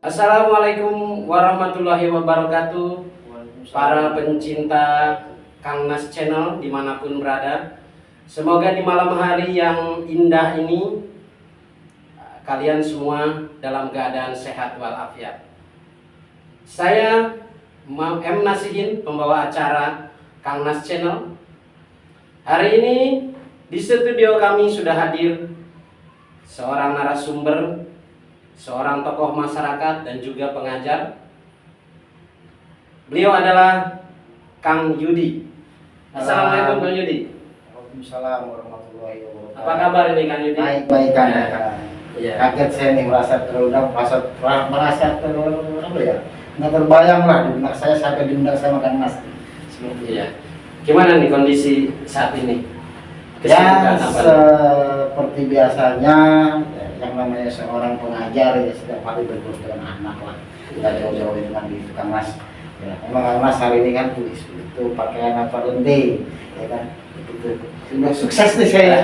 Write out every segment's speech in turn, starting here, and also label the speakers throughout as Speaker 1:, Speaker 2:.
Speaker 1: Assalamualaikum warahmatullahi wabarakatuh. Para pencinta Kang Nas Channel dimanapun berada, semoga di malam hari yang indah ini kalian semua dalam keadaan sehat walafiat. Saya M. Nasihin, pembawa acara Kang Nas Channel. Hari ini di studio kami sudah hadir seorang narasumber, seorang tokoh masyarakat dan juga pengajar. Beliau adalah Kang Yudi. Assalamualaikum Kang Yudi.
Speaker 2: Waalaikumsalam warahmatullahi wabarakatuh.
Speaker 1: Apa kabar ini Kang Yudi?
Speaker 2: Baik Kang.
Speaker 1: Iya.
Speaker 2: Kaget saya nih merasa apa ya? Nggak terbayang lah di benak saya sampai diundang sama Kang Nas.
Speaker 1: Iya. Gimana nih kondisi saat ini?
Speaker 2: Ya seperti biasanya yang namanya seorang pengajar ya setiap hari bertemu dengan anak lah. Tidak jauh-jauh dengan di Kang Nas. Ya, emang Kang Nas hari ini kan tulis itu pakaian apa lente, ya kan? Itu sudah sukses nih saya.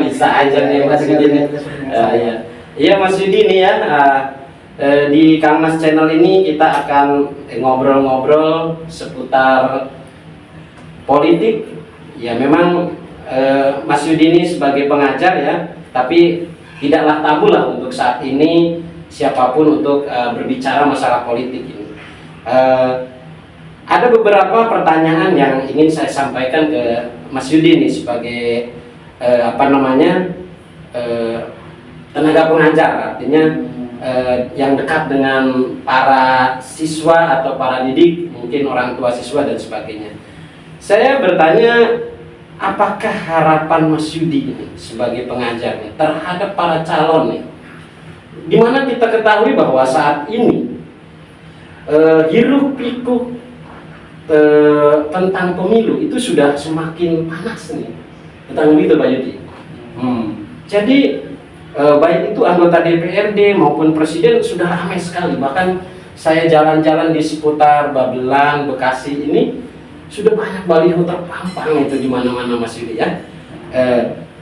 Speaker 1: Bisa aja nih Mas Yudi. Iya. Iya Mas Yudi nih ya. Di Kang Nas Channel ini kita akan ngobrol-ngobrol seputar politik. Ya memang Mas Yudi ini sebagai pengajar ya, tapi tidaklah tabu lah untuk saat ini siapapun untuk berbicara masalah politik ini. Ada beberapa pertanyaan yang ingin saya sampaikan ke Mas Yudi nih sebagai tenaga pengajar, artinya yang dekat dengan para siswa atau para didik, mungkin orang tua siswa dan sebagainya. Saya bertanya, apakah harapan Mas Yudi ini sebagai pengajarnya terhadap para calon nih? Dimana kita ketahui bahwa saat ini hiruk pikuk tentang pemilu itu sudah semakin panas nih, tentang itu Pak Yudi. Jadi baik itu anggota DPRD maupun presiden sudah ramai sekali. Bahkan saya jalan-jalan di seputar Babelan, Bekasi ini sudah banyak baliho terpampang itu di mana-mana Mas Yudi ya.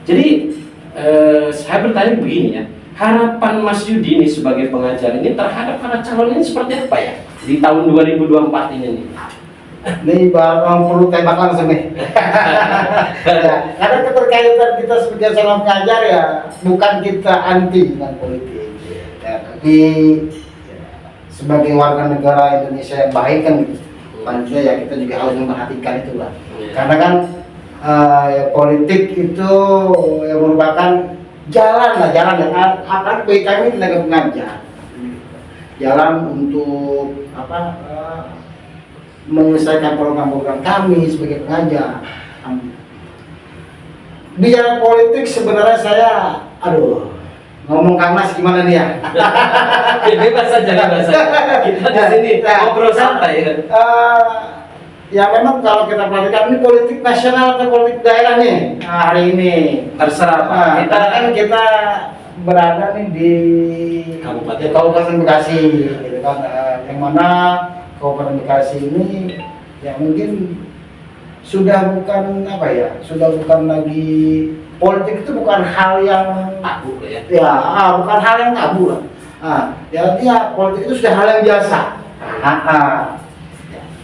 Speaker 1: Jadi saya bertanya begini ya, harapan Mas Yudi ini sebagai pengajar ini terhadap para calon ini seperti apa ya di tahun 2024 ini nih?
Speaker 2: Ini bang perlu tembak langsung nih. Ya, karena keterkaitan kita sebagai seorang pengajar ya bukan kita anti dengan politik, ya, tapi ya, sebagai warga negara Indonesia yang baik kan gitu. Maksudnya ya kita juga harus memperhatikan itu lah. Karena kan ya, politik itu ya, merupakan jalan ya. Apalagi bagi kami tenaga pengajar, jalan untuk menyelesaikan program-program kami sebagai pengajar. Bicara politik sebenarnya saya, ngomong Kang Nas gimana nih ya?
Speaker 1: Bebas saja, bebas saja. Kita di sini ngobrol santai ya.
Speaker 2: Ya memang kalau kita perhatikan ini politik nasional atau politik daerah nih hari ini
Speaker 1: Terserah Pak.
Speaker 2: Kita berada nih di Kabupaten Bekasi, gitu kan, yang mana Kabupaten Bekasi ini ya mungkin sudah bukan sudah bukan lagi politik, itu bukan hal yang
Speaker 1: tabu ya.
Speaker 2: Bukan hal yang tabu lah. Ya politik itu sudah hal yang biasa.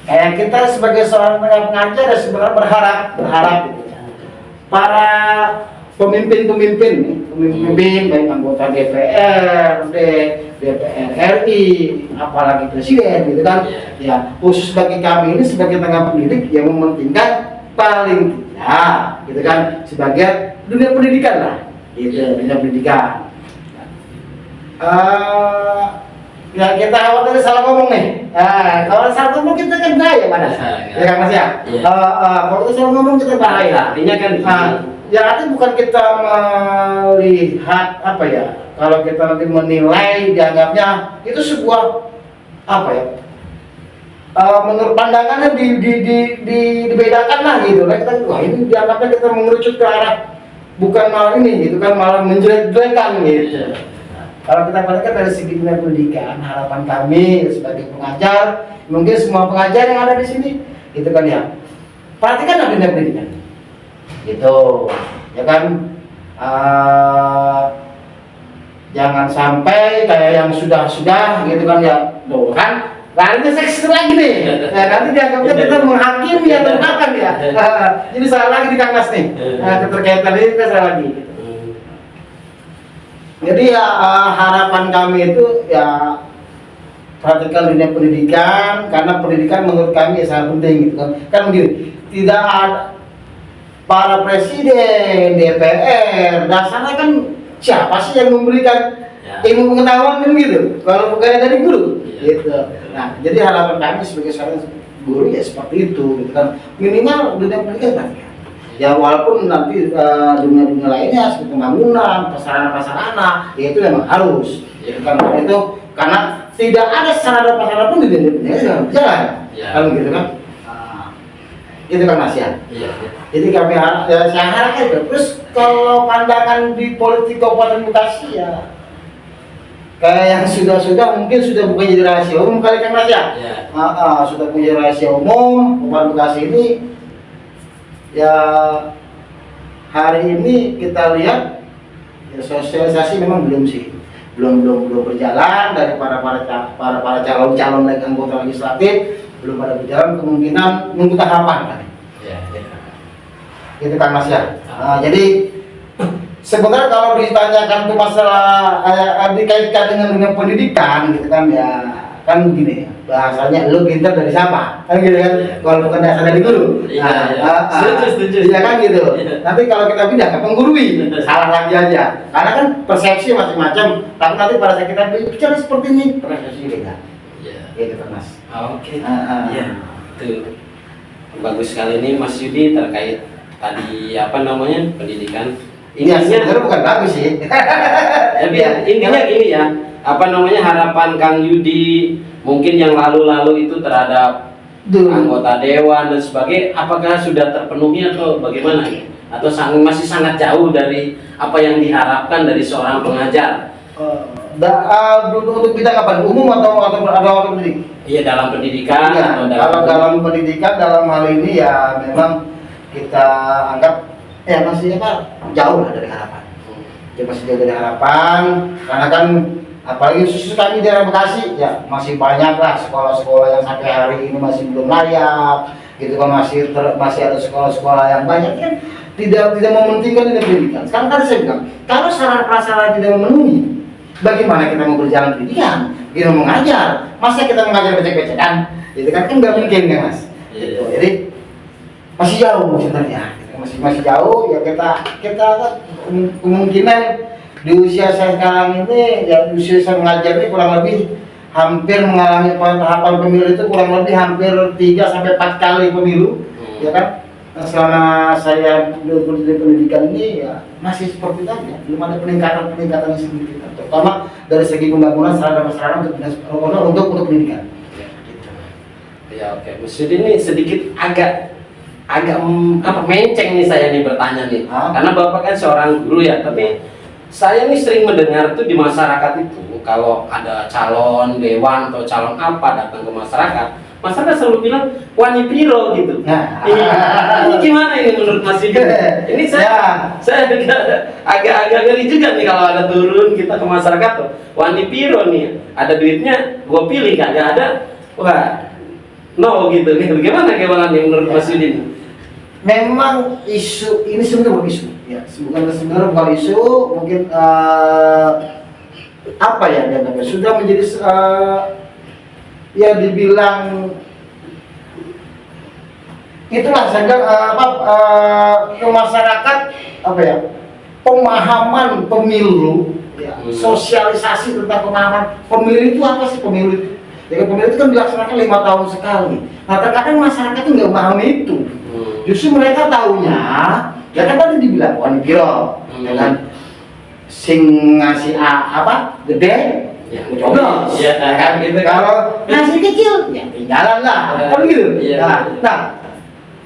Speaker 2: Kayak kita sebagai seorang pengajar ya sebenarnya berharap gitu ya. Para pemimpin baik anggota DPRD, DPR RI, apalagi presiden gitu kan. Ya, khusus bagi kami ini sebagai tenaga pendidik yang mementingkan paling tidak gitu kan sebagai dunia pendidikan lah. Gitu, dunia pendidikan. Ya kita awal dari salah ngomong nih. Kalau salah ngomong kita kan bahaya mana? Ya kan Mas ya. Kalau kita salah ngomong kita bahaya.
Speaker 1: Artinya kan
Speaker 2: ya artinya bukan kita melihat kalau kita nanti menilai dianggapnya itu sebuah menurut pandangannya dibedakan lah gitu. Nah, wah ini dianggapnya kita mengerucut ke arah bukan malah ini gitu kan, malah menjelek-jelekan gitu. Kalau kita perhatikan dari segi dunia pendidikan, harapan kami sebagai pengajar, mungkin semua pengajar yang ada di sini, gitu kan ya, perhatikan dunia pendidikan, gitu, ya kan. jangan sampai kayak yang sudah gitu kan ya, tuh kan larinya seks lagi nih, ya, nanti dianggapnya kita menghakimi atau makan ya. Jadi salah lagi di Kang Mas nih, keterkaitan ini kita salah lagi. Jadi ya harapan kami itu ya perhatikan dunia pendidikan, karena pendidikan menurut kami sangat penting gitu kan. Kan begini, tidak ada para presiden, DPR, dasarnya kan siapa sih yang memberikan ilmu pengetahuan kan gitu, kalau bukan dari guru gitu. Nah, jadi harapan kami sebagai seorang guru ya seperti itu gitu kan, minimal dunia pendidikan ya, walaupun nanti dunia-dunia lainnya seperti pembangunan, prasarana ya itu memang harus gitu kan. Itu karena tidak ada sarana prasarana pun di dunia pendidikan jalan kan gitu kan. Itu kan Mas ya. Jadi kami saya harapkan itu. Terus kalau pandangan di politik Kabupaten Bekasi ya kayak yang sudah mungkin sudah bukan jadi rahasia umum kali kan Mas ya. Sudah punya rahasia umum Kabupaten Bekasi ini ya. Hari ini kita lihat ya, sosialisasi memang belum berjalan dari para calon anggota legislatif, belum ada berjalan, kemungkinan nunggu tahapan kan. Gitu kan Mas ya. Jadi sebenarnya kalau ditanyakan tuh masalah dikaitkan dengan dunia pendidikan gitu kan ya, kan begini bahasanya lu pintar dari siapa kan gitu kan, kalau bukan dasar dari guru.
Speaker 1: Setuju.
Speaker 2: Iya kan gitu. Nanti kalau kita pindah ke penggurui salah lagi aja, karena kan persepsi macam-macam, tapi nanti pada saat kita bicara seperti ini persepsi beda. Gitu kan Mas.
Speaker 1: Oke. Iya. Itu bagus sekali nih Mas Yudi terkait tadi pendidikan.
Speaker 2: Ini sebenarnya bukan bagus sih.
Speaker 1: Tapi intinya gini ya, harapan Kang Yudi mungkin yang lalu-lalu itu terhadap anggota dewan dan sebagainya, apakah sudah terpenuhi atau bagaimana? Atau masih sangat jauh dari apa yang diharapkan dari seorang pengajar?
Speaker 2: Untuk bidang apa? Umum atau pendidikan?
Speaker 1: Iya, dalam pendidikan.
Speaker 2: Ya,
Speaker 1: atau
Speaker 2: kalau dalam pendidikan dalam hal ini ya memang kita anggap ya masih jauh lah dari harapan. Ya masih jauh dari harapan, karena kan apalagi khusus kami di daerah Bekasi ya masih banyak lah sekolah-sekolah yang sampai hari ini masih belum layak gitu kan, masih ada sekolah-sekolah yang banyak kan tidak mementingkan dunia pendidikan. Sekarang tadi saya bilang kalau sarana prasarana tidak memenuhi, bagaimana kita mau berjalan pendidikan, kita mau mengajar, masa kita mengajar becek-becekan gitu kan nggak mungkin kan Mas. Gitu. Jadi masih jauh sebenarnya, masih jauh ya. Kita kemungkinan di usia saya sekarang ini ya, di usia saya mengajar ini kurang lebih hampir mengalami tahapan pemilu itu kurang lebih hampir 3-4 kali pemilu ya kan. Selama saya di pendidikan ini ya masih seperti tadi ya, belum ada peningkatan yang signifikan, terutama dari segi pembangunan sarana untuk pendidikan.
Speaker 1: Ya oke, Mas Yudi ini sedikit agak menceng nih saya nih bertanya nih, karena Bapak kan seorang guru ya, tapi saya nih sering mendengar tuh di masyarakat itu kalau ada calon dewan atau calon apa datang ke masyarakat selalu bilang wani piro gitu. Ini gimana ini menurut Mas Yudi? Ini saya agak ngeri juga nih kalau ada turun kita ke masyarakat tuh wani piro nih, ada duitnya gua pilih, kagak ada wah no gitu. Gimana nih menurut Mas Yudi?
Speaker 2: Memang isu ini sebenarnya bukan isu ya, sebenarnya bukan isu, mungkin apa ya dianggapnya sudah menjadi ya dibilang itulah sehingga ke masyarakat pemahaman pemilu ya, sosialisasi tentang pemahaman pemilu itu apa sih pemilu itu. Ya, pemilu itu kan dilaksanakan 5 tahun sekali. Nah terkadang masyarakat itu nggak paham itu. Justru mereka tahunya, ya kan tadi dibilang wani piro, ya kan, sing ngasih gede, ya coblos, ya kan gitu. Kalau ngasih kecil, ya tinggalan lah, kan gitu. Nah,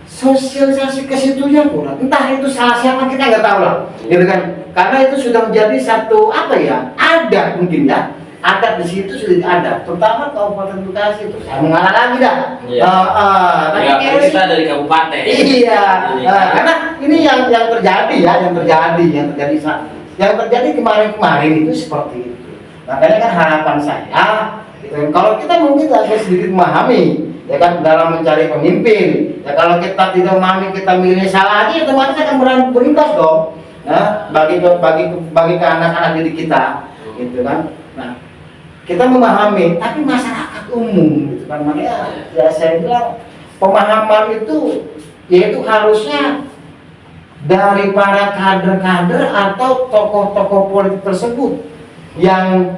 Speaker 2: sosialisasi ke situnya kurang. Entah itu salah siapa kita nggak tahu lah, gitu kan. Karena itu sudah menjadi satu adat mungkin ya. Adat di situ sudah ada, terutama Kabupaten Bekasi itu. Saya mengalah lagi dah.
Speaker 1: Kita dari kabupaten.
Speaker 2: Iya. Karena ini yang terjadi yang terjadi kemarin-kemarin itu seperti itu. Makanya kan harapan saya, gitu, kalau kita mungkin agak sedikit memahami, ya kan, dalam mencari pemimpin, ya kalau kita tidak memahami, kita milih salah aja, otomatis akan berimbas dong, ya, bagi ke anak-anak didik kita, gitu kan. Nah, kita memahami, tapi masyarakat umum, gitu kan, makanya ya saya bilang pemahaman itu, yaitu harusnya dari para kader-kader atau tokoh-tokoh politik tersebut yang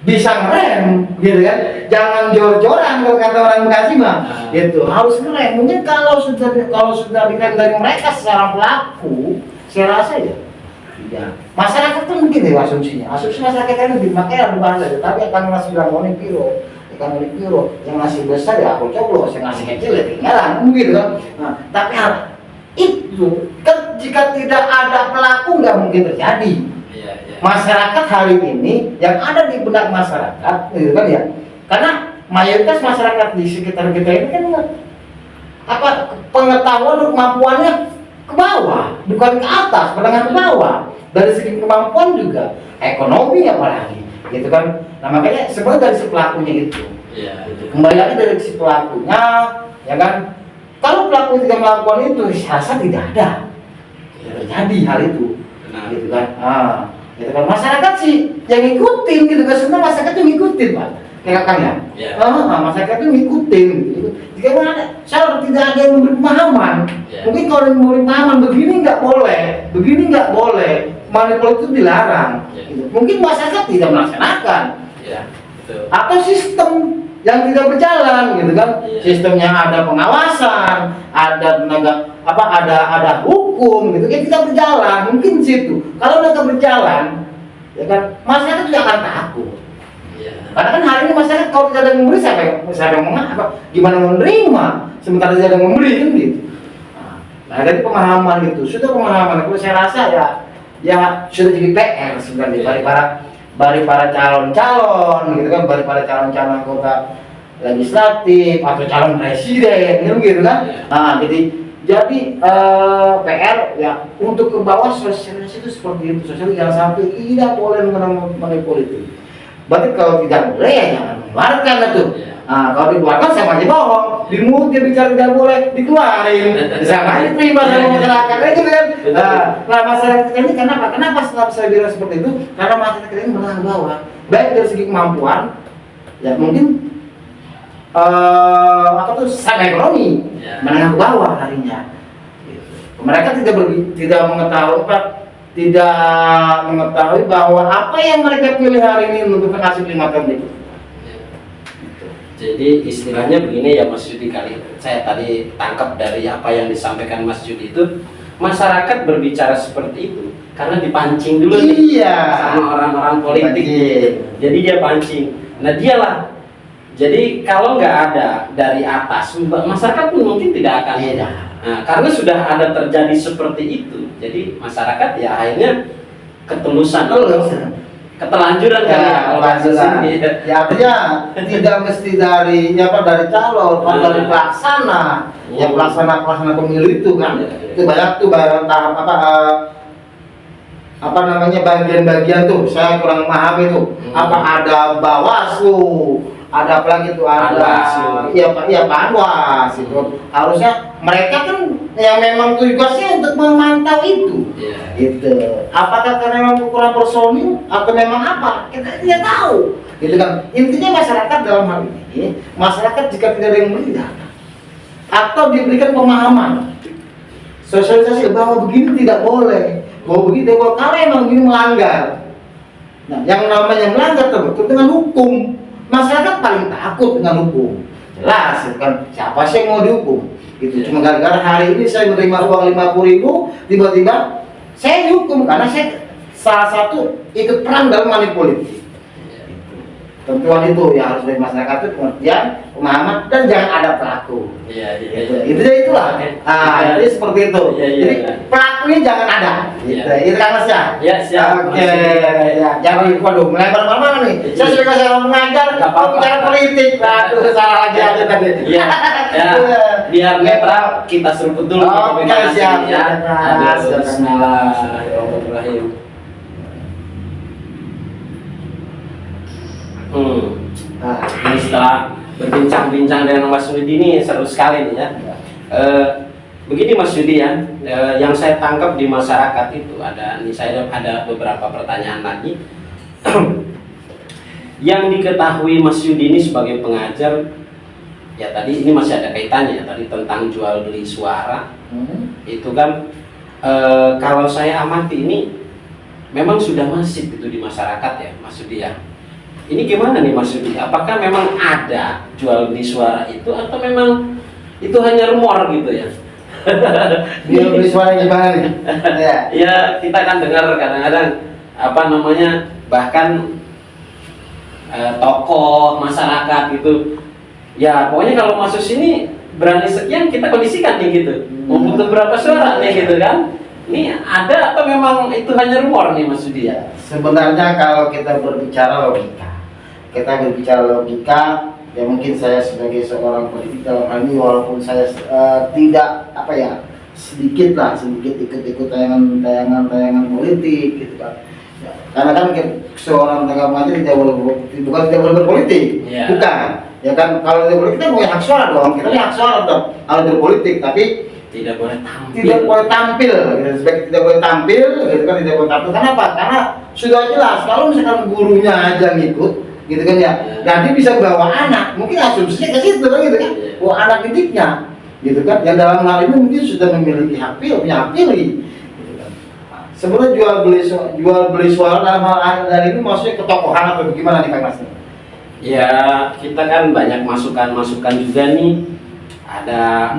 Speaker 2: bisa ngerem, gitu kan, jangan jor-joran kalau kata orang Bekasi mah, gitu, harus ngerem. Mungkin kalau sudah direm dari mereka secara pelaku, saya rasa ya, masyarakat kan begini asumsi masyarakat kan lebih makanya lebih bahasa, tapi akan masih bilang ini piro, yang ngasih besar ya aku coblos, yang ngasih kecil ya tinggalan, gitu kan. Nah, tapi itu kan jika tidak ada pelaku nggak mungkin terjadi. Masyarakat hari ini yang ada di benak masyarakat, gitu kan ya, karena mayoritas masyarakat di sekitar kita ini kan pengetahuan dan kemampuannya ke bawah, bukan ke atas, menengah ke bawah. Dari segi kemampuan juga, ekonomi apalagi, gitu kan. Nah makanya sebenarnya dari si pelakunya itu, kembali lagi dari si pelakunya, ya kan. Kalau pelaku tidak melakukan itu, rasa tidak ada terjadi hal itu, gitu kan. Gitu kan, masyarakat sih yang ngikutin, gitu kan, sebenarnya masyarakat itu ngikutin, Pak, kayak kan ya. Masyarakat itu ngikutin, gitu. Jika ada, saya tidak ada yang memberi pemahaman. Mungkin kalau yang memberi pemahaman begini nggak boleh, manipulasi itu dilarang. Gitu. Mungkin masyarakat tidak melaksanakan, atau sistem yang tidak berjalan, gitu kan. Sistemnya ada pengawasan, ada tenaga ada hukum, gitu kan, tidak berjalan. Mungkin di situ kalau tidak berjalan, ya kan, masyarakat juga akan takut. Karena kan hari ini masyarakat kalau tidak ada yang memberi, siapa yang gimana menerima sementara tidak ada yang memberi, kan gitu. Nah dari pemahaman itu, sudah pemahaman, kalau saya rasa ya sudah jadi PR sebenarnya bagi para calon-calon, gitu kan, bagi para calon-calon anggota legislatif atau calon presiden, gitu kan. Nah jadi PR ya untuk ke bawah sosialisasi itu seperti itu, sosialisasi jangan sampai tidak boleh mengenai politik. Berarti kalau tidak boleh ya jangan mengeluarkan itu. Kalau dikeluarkan sama aja bohong, di mulut dia bicara tidak boleh, dikeluarin, sama aja terima sama masyarakat, gitu kan. Nah masyarakat ini kenapa setelah saya bilang seperti itu? Karena masyarakat ini menengah ke bawah, baik dari segi kemampuan, ya mungkin sama ekonomi, menengah ke bawah harinya. Mereka tidak mengetahui bahwa apa yang mereka pilih hari ini untuk nasib 5 tahun itu.
Speaker 1: Jadi istilahnya begini ya Mas Yudi, kali saya tadi tangkap dari apa yang disampaikan Mas Yudi itu, masyarakat berbicara seperti itu karena dipancing dulu sama orang-orang politik. Jadi dia pancing. Nah dialah. Jadi kalau nggak ada dari atas, masyarakat pun mungkin tidak akan. Nah, karena sudah ada terjadi seperti itu, jadi masyarakat ya akhirnya ketelanjuran
Speaker 2: ya artinya tidak mesti dari calon, dari pelaksana, pelaksana pemilu itu kan. Itu banyak tuh tahap bagian-bagian tuh saya kurang memahami tuh. Apa ada Bawaslu, ada apa lagi tuh, Panwas itu. Harusnya mereka kan yang memang tugasnya untuk memantau itu. Gitu. Apakah karena memang kekurangan personil atau memang apa? Kita tidak tahu. Gitu kan. Intinya masyarakat dalam hal ini, masyarakat jika tidak ada yang memberi data atau diberikan pemahaman, sosialisasi bahwa begini tidak boleh, bahwa begini tidak boleh, kalau emang begini melanggar. Nah, yang namanya melanggar terbentuk dengan hukum. Masyarakat paling takut dengan hukum, jelas kan, siapa sih yang mau dihukum? Itu cuma gara-gara hari ini saya menerima uang 50.000, tiba-tiba saya dihukum karena saya salah satu ikut perang dalam money politik. Tentuan itu ya harus dari masyarakat itu pengertian, pemahaman, dan jangan ada pelaku. Itulah. Jadi seperti itu. Jadi pelakunya jangan ada. Itu kan Mas ya.
Speaker 1: Siap.
Speaker 2: Oke. Jangan melebar mana nih. Saya sudah kasih orang mengajar, bicara politik. Aduh, salah lagi aja tadi.
Speaker 1: Biar netral kita seruput dulu.
Speaker 2: Oke, siap.
Speaker 1: Bismillahirrahmanirrahim.
Speaker 2: Nah,
Speaker 1: Ini setelah berbincang-bincang dengan Mas Yudi ini seru sekali nih ya.
Speaker 2: ya.
Speaker 1: Begini Mas Yudi ya, yang saya tangkap di masyarakat itu saya ada beberapa pertanyaan lagi. Yang diketahui Mas Yudi ini sebagai pengajar, ya tadi ini masih ada kaitannya ya, tadi tentang jual beli suara. Itu kan kalau saya amati ini memang sudah masif itu di masyarakat ya Mas Yudi ya. Ini gimana nih Mas Yudi? Apakah memang ada jual beli suara itu atau memang itu hanya rumor gitu ya?
Speaker 2: Dia beli suara gimana nih? Ya.
Speaker 1: Ya kita kan dengar kadang-kadang bahkan tokoh masyarakat gitu. Ya pokoknya kalau masuk sini berani sekian kita kondisikan nih gitu. Mau butuh berapa suara nih gitu kan? Ini ada atau memang itu hanya rumor nih Mas Yudi ya?
Speaker 2: Sebenarnya kalau kita berbicara logika, ya mungkin saya sebagai seorang politik dalam hal ini, walaupun saya tidak sedikit ikut tayangan politik gitu kan. Ya, karena kan seorang tagama aja tidak boleh berpolitik,
Speaker 1: Yeah.
Speaker 2: bukan? Ya kan kalau tidak boleh kita punya hak suara dong, kita punya hak suara dong kalau berpolitik, tapi
Speaker 1: Tidak boleh tampil.
Speaker 2: tidak boleh tampil, tidak boleh tampil, gitu kan, tidak boleh tampil. Kenapa? Karena sudah jelas kalau misalkan gurunya aja ngikut, gitu kan ya, nanti bisa bawa anak, mungkin asumsinya ke situ kan, gitu kan, bawa anak didiknya, gitu kan, yang dalam hal ini mungkin sudah memiliki hak pilih, punya hak pilih, gitu kan. Sebenarnya jual beli suara dalam hal ini maksudnya ketokohan atau bagaimana nih Kang Mas?
Speaker 1: Ya kita kan banyak masukan juga nih, ada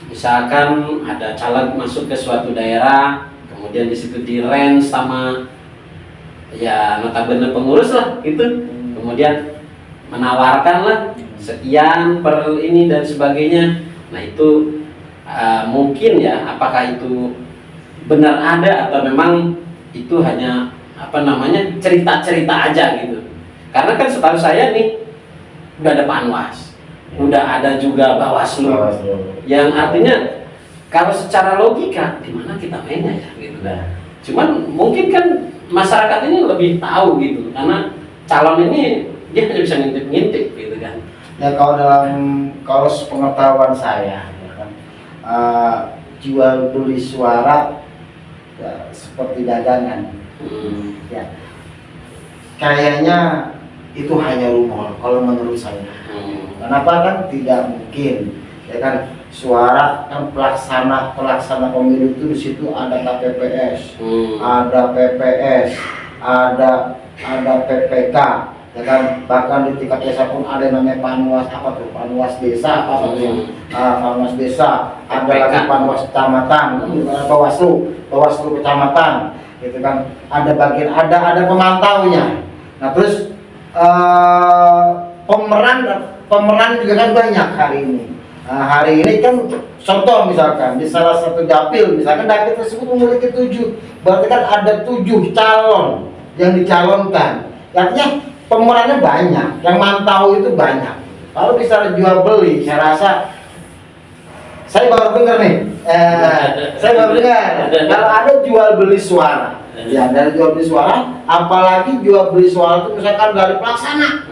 Speaker 1: misalkan ada caleg masuk ke suatu daerah, kemudian di situ di-range sama ya notabene pengurus lah gitu, kemudian menawarkan lah sekian per ini dan sebagainya. Nah itu mungkin ya, apakah itu benar ada atau memang itu hanya cerita-cerita aja gitu. Karena kan setahu saya nih udah ada Panwas, udah ada juga Bawaslu, yang artinya kalau secara logika di mana kita mainnya ya gitu. Cuman mungkin kan masyarakat ini lebih tahu gitu, karena calon ini dia hanya bisa ngintip-ngintip gitu kan.
Speaker 2: Ya kalau pengetahuan saya ya kan, jual beli suara ya, seperti dagangan. Ya, kayaknya itu hanya rumor kalau menurut saya. Kenapa kan tidak mungkin, ya kan, suara kan pelaksana pemilu itu di situ ada KPPS, ada PPS, ada PPK, ya kan, bahkan di tingkat desa pun ada yang namanya Panwas Panwas desa Panwas desa, ada lagi Panwas kecamatan, Bawaslu kecamatan, gitu kan, ada pemantaunya. Nah terus pemeran juga kan banyak hari ini. Nah, hari ini kan contoh misalkan di salah satu dapil, misalkan dapil tersebut memiliki 7, berarti kan ada 7 calon yang dicalonkan. Artinya pemerannya banyak, yang mantau itu banyak. Kalau bisa jual beli, saya rasa saya baru dengar nih. Kalau ada jual beli suara. Ya, dari jual beli suara, apalagi jual beli suara itu misalkan dari pelaksana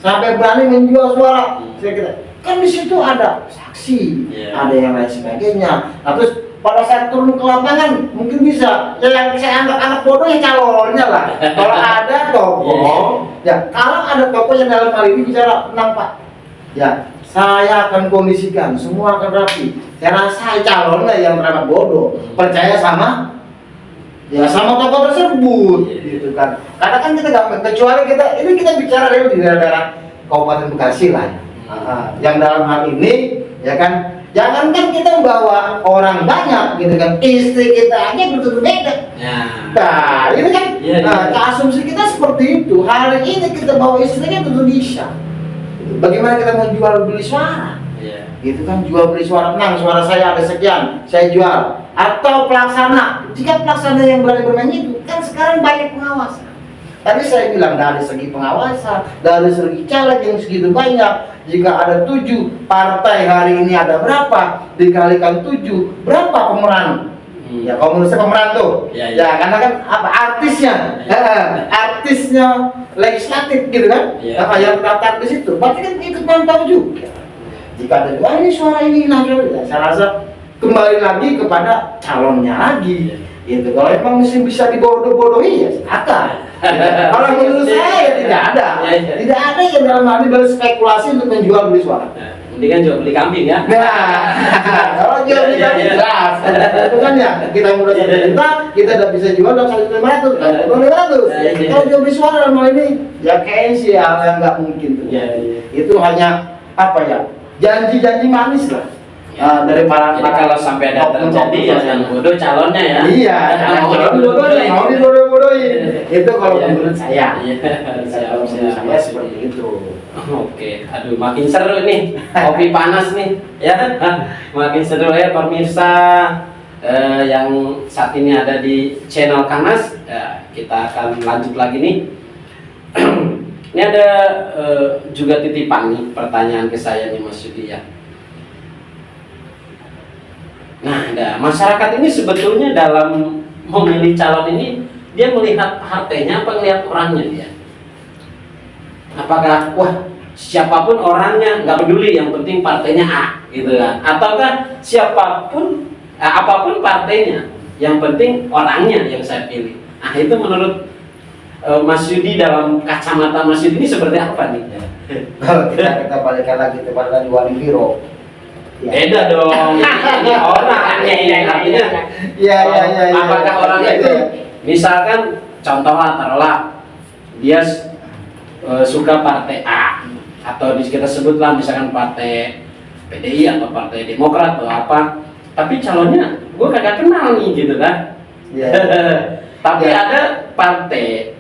Speaker 2: sampai berani menjual suara. Saya kira kan di situ ada saksi, ada yang lain sebagainya. Nah, terus pada saat turun ke lapangan mungkin bisa ya, yang saya anggap anak bodoh ya calonnya lah. Kalau ada tokoh, ya kalau ada tokoh yang dalam hal ini bicara tenang Pak, ya saya akan kondisikan semua akan rapi. Saya rasa calonnya yang anak bodoh percaya sama tokoh tersebut, gitu kan. Karena kan kita nggak, kecuali kita bicara di daerah Kabupaten Bekasi lah, yang dalam hal ini, ya kan, jangankan kita membawa orang banyak, gitu kan, istri kita aja berbeda. Nah, ini kan, asumsi kita seperti itu. Hari ini kita bawa istrinya ke Indonesia. Bagaimana kita mau jual beli suara? Gitu kan, jual beli suara, menang suara saya ada sekian, saya jual. Atau pelaksana, jika pelaksana yang berani bermain itu kan sekarang banyak pengawasan. Tadi saya bilang dari segi pengawasan, dari segi caleg yang segitu banyak, jika ada 7 partai hari ini ada berapa, dikalikan 7, berapa pemeran Ya kalau menurut saya pemeran tuh. Ya karena kan apa artisnya, artisnya legislatif gitu kan. Yang artis itu, berarti kan ikut mantau juga. Jika ada ini suara ini nasional, ya, saya rasa kembali lagi kepada calonnya lagi. Gitu. Kalau emang mesti bisa dibodoh-bodohi ya silakan. Kalau menurut saya ya tidak ada. Tidak ada yang dalam hal ini berspekulasi untuk menjual beli suara.
Speaker 1: Mendingan jual beli kambing ya.
Speaker 2: Nah, kalau jual beli kambing jelas. Itu kan ya, kita mulai 1 juta, kita udah bisa jual dalam 1.500, 1.500. Kalau jual beli suara dalam hal ini, ya kayaknya sih hal yang nggak mungkin tuh. Itu hanya apa ya? Janji-janji manis lah. Dari para
Speaker 1: jadi kalau sampai ada terjadi ya yang bodoh calonnya ya.
Speaker 2: Iya, mau dibodoh-bodohin. Itu kalau menurut saya.
Speaker 1: Siap,
Speaker 2: Saya seperti itu.
Speaker 1: Oke, aduh makin seru nih, kopi panas nih, ya, makin seru ya pemirsa yang saat ini ada di channel Kanas. Ya, kita akan lanjut lagi nih. Ini ada juga titipan nih pertanyaan ke saya nih Mas Yudi ya. Nah, masyarakat ini sebetulnya dalam memilih calon ini dia melihat partainya apa melihat orangnya dia? Apakah wah siapapun orangnya nggak peduli yang penting partainya A gitu kan? Ataukah siapapun apapun partainya yang penting orangnya yang saya pilih? Nah itu menurut Mas Yudi dalam kacamata Mas Yudi ini seperti apa nih?
Speaker 2: Kalau kita balikkan lagi kepada Wali Viro.
Speaker 1: Beda dong, ini orangnya ini artinya.
Speaker 2: Iya.
Speaker 1: Apakah orangnya itu misalkan contohnya taruhlah dia suka partai A atau kita sebutlah misalkan partai PDI atau partai Demokrat atau apa, tapi calonnya gue kagak kenal nih gitu kan. Tapi ada partai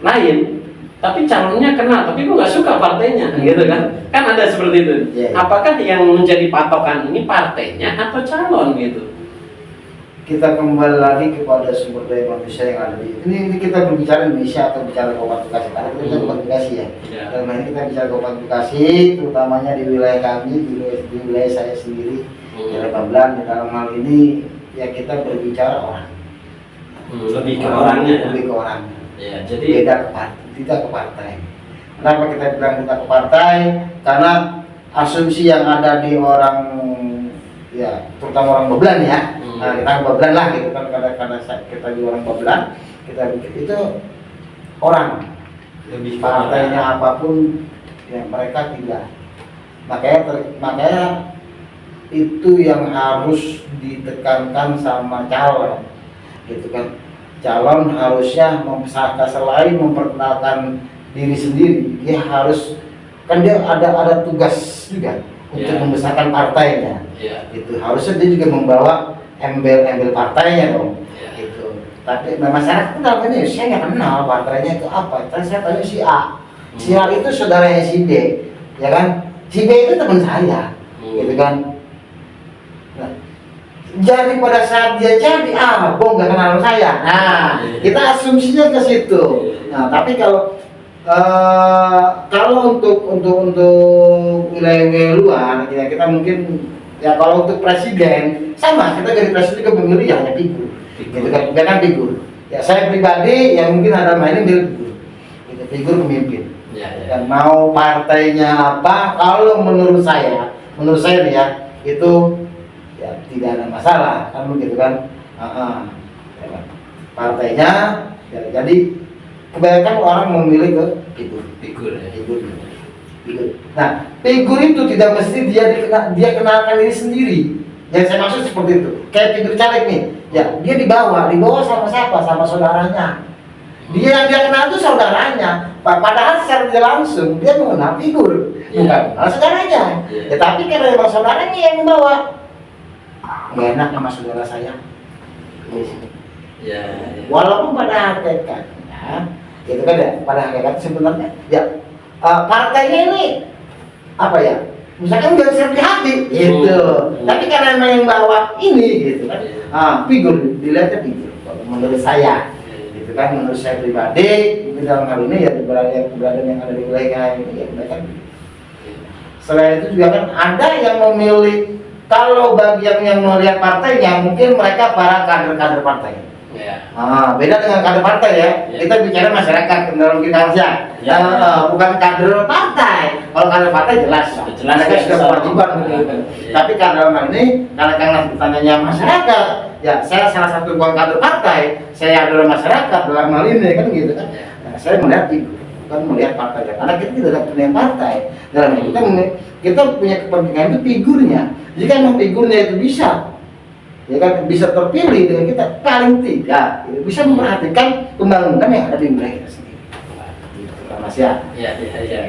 Speaker 1: lain tapi calonnya kenal, tapi gue nggak suka partainya, gitu kan? Kan ada seperti itu. Apakah yang menjadi patokan ini partainya atau calon gitu?
Speaker 2: Kita kembali lagi kepada sumber daya manusia yang ada di ini kita berbicara Indonesia atau bicara Kabupaten Bekasi, karena kita bicara Kabupaten Bekasi ya. Dan ini kita bicara Kabupaten Bekasi, terutamanya di wilayah kami, di wilayah saya sendiri, di Babelan. Dalam hal ini ya kita berbicara orang.
Speaker 1: Lebih ke orangnya.
Speaker 2: Lebih ke orangnya.
Speaker 1: Ya, jadi
Speaker 2: beda ke partai, tidak ke partai. Kenapa kita bilang tidak ke partai? Karena asumsi yang ada di orang ya, terutama orang Babelan ya. Nah, kita Babelan lah gitu kan, karena kita di orang Babelan, kita pikir itu orang.
Speaker 1: lebih
Speaker 2: Partainya apapun ya mereka tidak. Makanya itu yang harus ditekankan sama calon. Gitu kan. Calon harusnya selain memperkenalkan diri sendiri, dia harus kan dia ada tugas juga untuk membesarkan partainya. Itu harusnya dia juga membawa embel-embel partainya dong. Gitu. Tapi masyarakat dalam ini saya nggak kenal partainya itu apa. Tapi saya tanya si A, si A itu saudaranya si B, ya kan? Si B itu teman saya, gitu kan? Nah, jadi pada saat dia jadi bong nggak kenal saya. Nah, kita asumsinya ke situ. Nah, tapi kalau untuk wilayah luar, kita mungkin ya kalau untuk presiden sama kita dari presiden ke pemilu ya hanya figur. Gitu kan, bukan figur. Ya saya pribadi yang mungkin ada mainin figur. Itu figur pemimpin. Dan mau partainya apa? Kalau menurut saya nih ya itu ya tidak ada masalah kan begitu kan. Partainya ya, jadi kebanyakan orang memilih ke figur. Nah figur itu tidak mesti dia kenalkan diri sendiri. Yang saya maksud seperti itu, kayak figur caleg nih ya, dia dibawa sama siapa? Sama saudaranya. Dia yang dia kenal itu saudaranya, padahal secara tidak langsung dia mengenal figur, bukan saudaranya. Ya, tapi karena memang saudaranya yang membawa, nggak enak sama saudara saya. Walaupun pada hakikatnya, itu kan ya, pada hakikatnya sebenarnya, ya partainya ini apa ya? Misalkan nggak bisa di hati, gitu. Tapi karena memang yang bawa ini, gitu kan, figur dilihatnya figur. Kalau menurut saya. Kan menurut saya pribadi dalam hal ini ya keberadaan yang ada di wilayah ini ya mereka. Selain itu juga kan ada yang memilih Kalau bagi yang melihat partainya, mungkin mereka para kader-kader partai.
Speaker 1: Ya.
Speaker 2: Beda dengan kader partai ya.
Speaker 1: Ya.
Speaker 2: Kita bicara masyarakat dalam kita
Speaker 1: Ya.
Speaker 2: bukan kader partai. Kalau kader partai jelas,
Speaker 1: Jelas,
Speaker 2: mereka
Speaker 1: ya,
Speaker 2: sudah
Speaker 1: so.
Speaker 2: kewajiban.
Speaker 1: Ya.
Speaker 2: Tapi kader ini, karena Kang bertanya masyarakat, ya saya salah satu bukan kader partai, saya adalah masyarakat dalam hal ini kan gitu kan.
Speaker 1: Ya.
Speaker 2: Nah, saya melihat itu, bukan melihat partai. Karena kita tidak punya partai. Dalam ini kita punya kepentingan itu figurnya. Jika memang figurnya itu bisa, ya kan bisa terpilih dengan kita, paling tidak bisa memperhatikan pembangunan yang ada di wilayah kita sendiri. Gitu, Mas ya.
Speaker 1: Ya, ya, ya.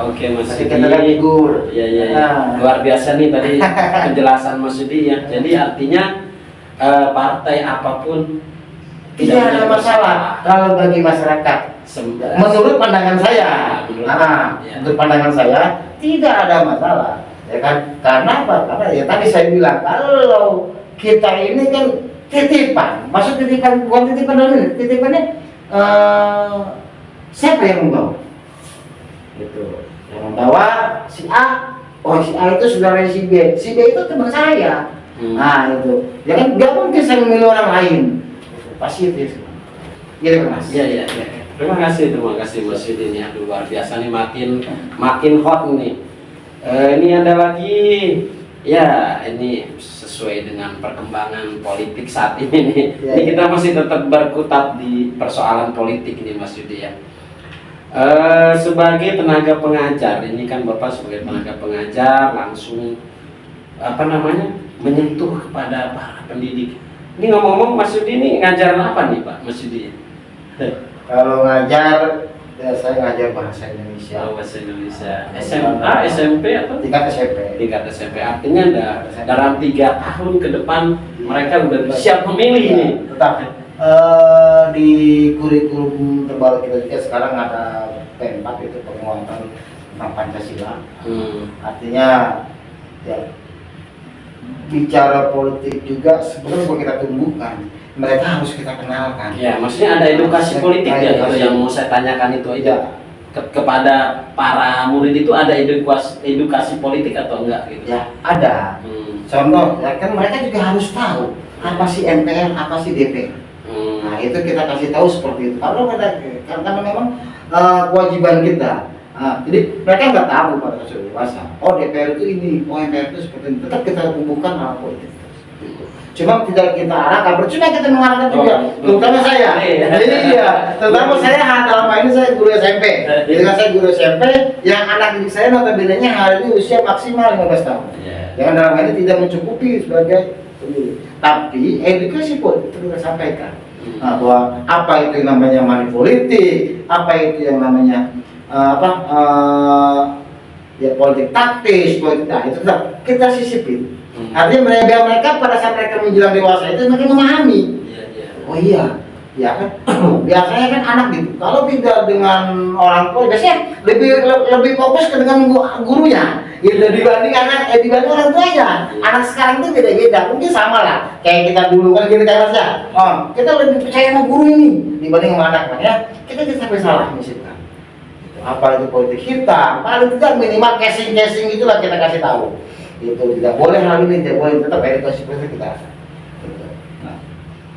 Speaker 1: Oke Mas
Speaker 2: Masih
Speaker 1: Yudi.
Speaker 2: kita lihat figur.
Speaker 1: Ya, ya, ya. Luar biasa nih tadi penjelasan Mas Yudi ya. Jadi artinya partai apapun
Speaker 2: Tidak ada masalah kalau bagi masyarakat. Menurut pandangan saya, menurut pandangan saya tidak ada masalah, ya kan? Karena apa? Karena ya tadi saya bilang kalau kita ini kan titipan, maksud titipan bukan titipan ini, titipannya siapa yang membawa? Itu yang membawa si A. Oh si A itu saudara si B itu teman saya. Nah itu, ya kan gak mungkin saya memilih orang lain. Pasti itu, gitu Mas.
Speaker 1: Iya, iya, iya. Terima kasih Mas Yudi ini. Aduh, luar biasa nih, makin hot nih. Ini ada lagi, ya ini sesuai dengan perkembangan politik saat ini nih.
Speaker 2: Ya,
Speaker 1: Ini
Speaker 2: ya.
Speaker 1: kita masih tetap berkutat di persoalan politik ini Mas Yudi ya. Sebagai tenaga pengajar, ini kan Bapak sebagai tenaga pengajar langsung menyentuh kepada para pendidik. Ini ngomong-ngomong Mas Yudi ini ngajar apa nih Pak Mas Yudi?
Speaker 2: Kalau ngajar, ya saya ngajar bahasa Indonesia.
Speaker 1: Bahasa Indonesia. SMA, SMP atau
Speaker 2: Tingkat SMP.
Speaker 1: tingkat SMP? Artinya dalam 3 tahun ke depan mereka udah siap memilih nih.
Speaker 2: Tetap di kurikulum terbaru kita juga sekarang ada P4 itu penguatan tentang Pancasila. Artinya ya bicara politik juga sebenarnya kalau kita tumbuhkan, mereka harus kita kenalkan.
Speaker 1: Ya, maksudnya ada edukasi politik ya kalau yang mau saya tanyakan itu aja. Kepada para murid itu ada edukasi politik atau enggak gitu?
Speaker 2: Ya, ada. Contoh, ya kan mereka juga harus tahu apa sih MPR, apa sih DPR. Nah, itu kita kasih tahu seperti itu. Karena memang kewajiban kita. Jadi mereka nggak tahu pada usia dewasa. Oh DPR itu ini, oh MPR itu seperti ini. Tetap kita tumbuhkan hal politik. Cuma tidak kita arahkan. Percuma kita mengarahkan juga. Terutama saya. Iya. Terutama saya dalam hal ini saya guru SMP. Jadi kan saya guru SMP, yang anak didik saya notabene-nya hari ini usia maksimal 15 tahun. Yang dalam hal ini tidak mencukupi sebagai penduduk. Tapi edukasi politik itu kita sampaikan. Bahwa apa itu yang namanya money politik, apa itu yang namanya ya politik taktis, politik itu tetap kita sisipin. Artinya mereka pada saat mereka menjelang dewasa itu mereka memahami. Oh iya, ya kan. Biasanya kan anak gitu. Kalau tidak dengan orang tua, biasanya lebih fokus ke dengan gurunya. Gitu dibanding dibanding orang tuanya. Anak sekarang itu beda-beda. Mungkin sama lah. Kayak kita dulu kan gitu kan Mas ya. Oh, kita lebih percaya sama guru ini dibanding sama anak ya. Kita sampai salah misalkan. Apa itu politik hitam, paling tidak minimal casing itulah kita kasih tahu. Itu tidak boleh hal ini, tidak boleh, tetap edukasi politik kita. Nah,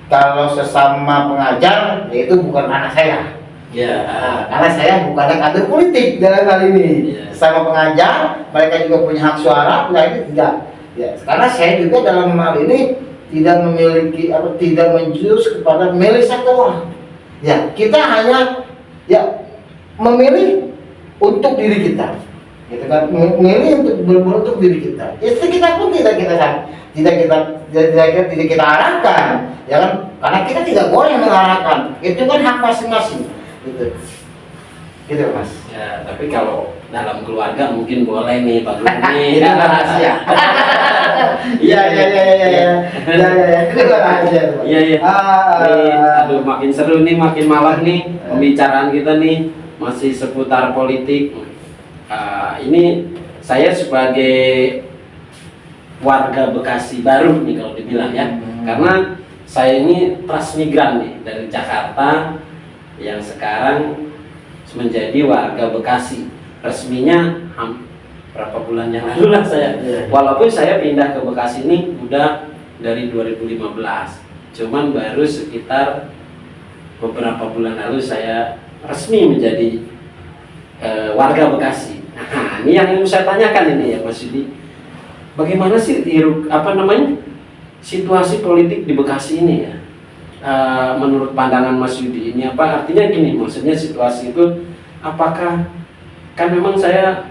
Speaker 2: kalau sesama pengajar, yaitu bukan anak saya.
Speaker 1: Ya.
Speaker 2: Karena saya bukan kader politik dalam hal ini. Sama pengajar, mereka juga punya hak suara, nah itu tidak. Ya, karena saya juga dalam hal ini tidak memiliki tidak menjurus kepada memilih satu orang. Ya, kita hanya memilih untuk diri kita, gitu kan? Memilih untuk diri kita. Istri kita pun tidak kita arahkan, ya kan? Karena kita tidak boleh mengarahkan. Itu kan hak masing-masing, gitu Mas.
Speaker 1: Ya, tapi kalau dalam keluarga mungkin boleh nih Pak Guru ini.
Speaker 2: Itu rahasia. Iya. Itu rahasia.
Speaker 1: Iya. Aduh, makin seru nih, makin malam nih pembicaraan kita nih. Masih seputar politik. Ini saya sebagai warga Bekasi baru nih kalau dibilang ya, karena saya ini transmigran nih dari Jakarta yang sekarang menjadi warga Bekasi. Resminya berapa bulan yang lalu lah saya. Walaupun saya pindah ke Bekasi ini udah dari 2015, cuman baru sekitar beberapa bulan lalu saya resmi menjadi warga Bekasi. Nah, ini yang saya tanyakan ini ya Mas Yudi, bagaimana sih situasi politik di Bekasi ini ya? Menurut pandangan Mas Yudi ini apa artinya gini, maksudnya situasi itu apakah, kan memang saya